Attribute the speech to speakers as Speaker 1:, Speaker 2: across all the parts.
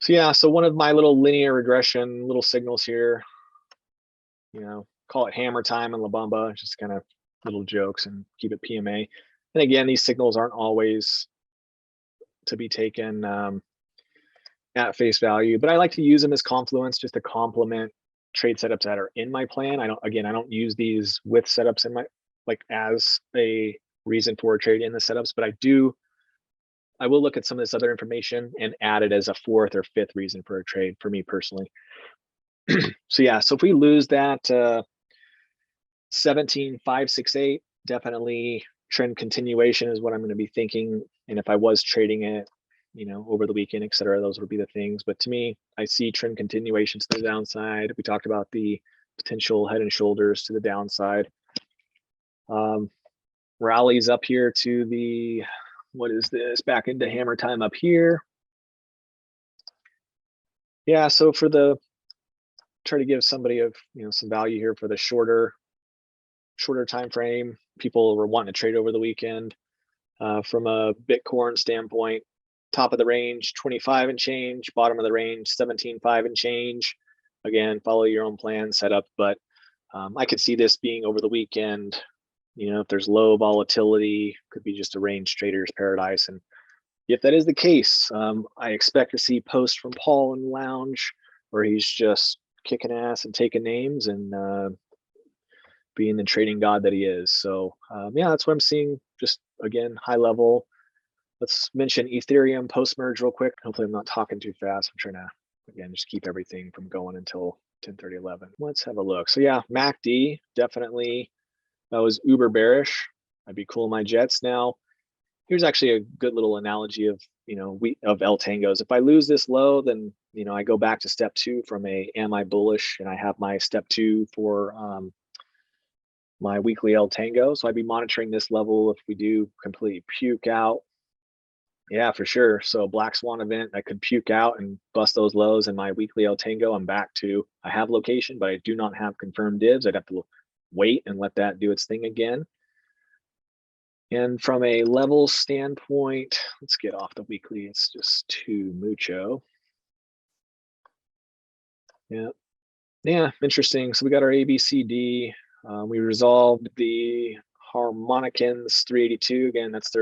Speaker 1: So yeah, so one of my little linear regression little signals here, call it hammer time and La Bamba, just kind of little jokes and keep it PMA. And again, these signals aren't always to be taken at face value, but I like to use them as confluence just to complement trade setups that are in my plan. I don't use these with setups in my, like as a reason for a trade in the setups, but I will look at some of this other information and add it as a fourth or fifth reason for a trade for me personally. So yeah, so if we lose that 17,568, definitely trend continuation is what I'm going to be thinking. And if I was trading it, over the weekend, et cetera, those would be the things. But to me, I see trend continuations to the downside. We talked about the potential head and shoulders to the downside. Rallies up here to the, what is this? Back into hammer time up here. Yeah, so for the, try to give somebody of, some value here for the shorter time frame. People were wanting to trade over the weekend. From a Bitcoin standpoint, top of the range 25 and change, bottom of the range 17.5 and change. Again, follow your own plan setup, but I could see this being over the weekend. If there's low volatility, could be just a range trader's paradise. And if that is the case, I expect to see posts from Paul in Lounge where he's just kicking ass and taking names and being the trading god that he is. So yeah, that's what I'm seeing. Just again, high level. Let's mention Ethereum post-merge real quick. Hopefully I'm not talking too fast. I'm trying to, again, just keep everything from going until 10:30, 11. Let's have a look. So yeah, MACD, definitely, that was uber bearish. I'd be cool in my jets. Now, here's actually a good little analogy of, of L tangos. If I lose this low, then, I go back to step 2 from a, am I bullish? And I have my step 2 for my weekly L tango. So I'd be monitoring this level. If we do completely puke out, yeah, for sure. So black swan event, I could puke out and bust those lows in my weekly El Tango. I'm back to, I have location, but I do not have confirmed divs. I'd have to wait and let that do its thing again. And from a level standpoint, let's get off the weekly. It's just too mucho. Yeah. Yeah, interesting. So we got our ABCD. We resolved the Harmonicans 382. Again, that's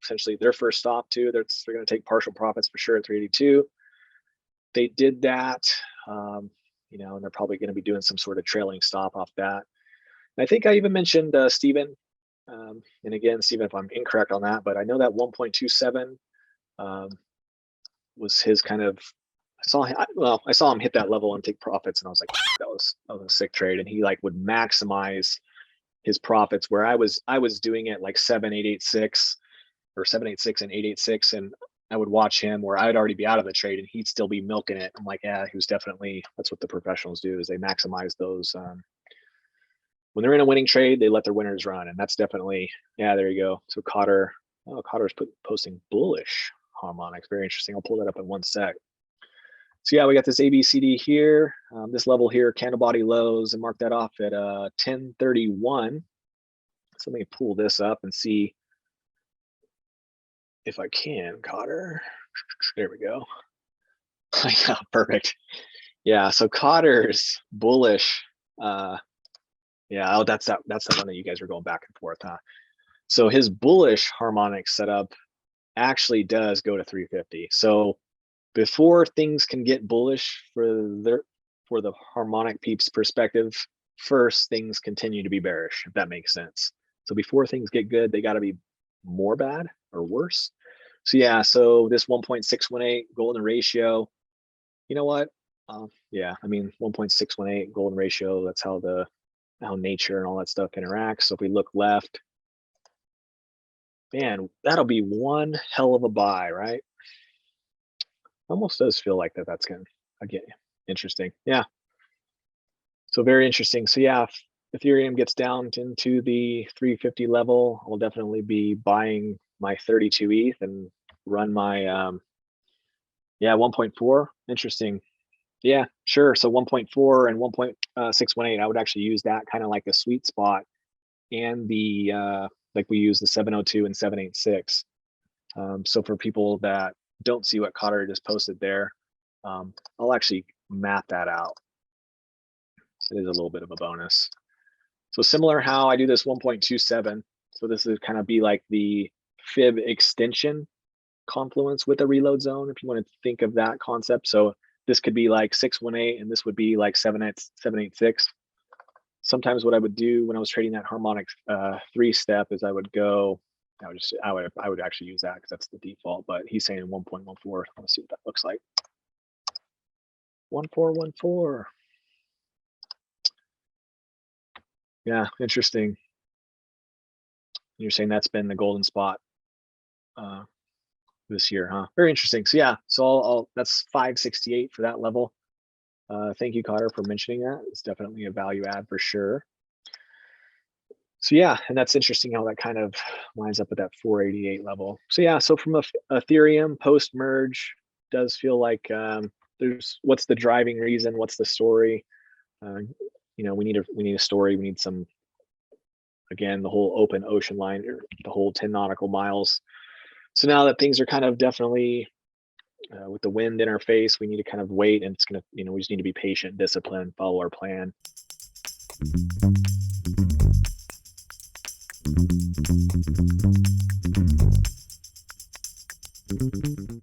Speaker 1: essentially their first stop too. They're going to take partial profits for sure at 382. They did that, and they're probably going to be doing some sort of trailing stop off that. And I think I even mentioned Steven. And again, Steven, if I'm incorrect on that, but I know that 1.27 was his kind of, I saw him hit that level and take profits, and I was like, that was a sick trade. And he like would maximize his profits, where I was doing it like 7.886 or 7.86 and 8.86, and I would watch him where I'd already be out of the trade and he'd still be milking it. I'm like, yeah, he was definitely, that's what the professionals do, is they maximize those. When they're in a winning trade, they let their winners run, and that's definitely, yeah, there you go. So Cotter's posting bullish harmonics. Very interesting. I'll pull that up in one sec. So yeah, we got this ABCD here, this level here, candle body lows, and mark that off at 1031. So let me pull this up and see if I can, Cotter. There we go. Yeah, perfect. Yeah, so Cotter's bullish. Yeah, oh, that's the one that you guys were going back and forth, huh? So his bullish harmonic setup actually does go to 350. So before things can get bullish for the harmonic peeps perspective, first things continue to be bearish, if that makes sense. So before things get good, they got to be more bad or worse. So yeah, so this 1.618 golden ratio, you know what? Yeah, I mean 1.618 golden ratio. That's how nature and all that stuff interacts. So if we look left, man, that'll be one hell of a buy, right? Almost does feel like that's gonna, again, interesting. Yeah. So very interesting. So yeah, if Ethereum gets down into the 350 level, I'll definitely be buying my 32 ETH and run my yeah, 1.4. Interesting. Yeah, sure. So 1.4 and 1.618, I would actually use that kind of like a sweet spot, and the like we use the 702 and 786. So for people that don't see what Cotter just posted there, I'll actually map that out. It is a little bit of a bonus. So similar how I do this 1.27. So this would kind of be like the fib extension confluence with a reload zone, if you want to think of that concept. So this could be like 618 and this would be like 786. Sometimes what I would do when I was trading that harmonic 3-step is I would go, I would actually use that because that's the default, but he's saying 1.14. Let's see what that looks like. 1414. Yeah, interesting. You're saying that's been the golden spot this year, huh? Very interesting. So yeah, so that's 568 for that level. Thank you, Cotter, for mentioning that. It's definitely a value add for sure. So yeah, and that's interesting how that kind of lines up with that 488 level. So yeah, so from Ethereum post merge does feel like there's what's the driving reason, what's the story? We need a story. We need some, again, the whole open ocean line, or the whole 10 nautical miles. So now that things are kind of definitely with the wind in our face, we need to kind of wait, and it's gonna, we just need to be patient, disciplined, follow our plan.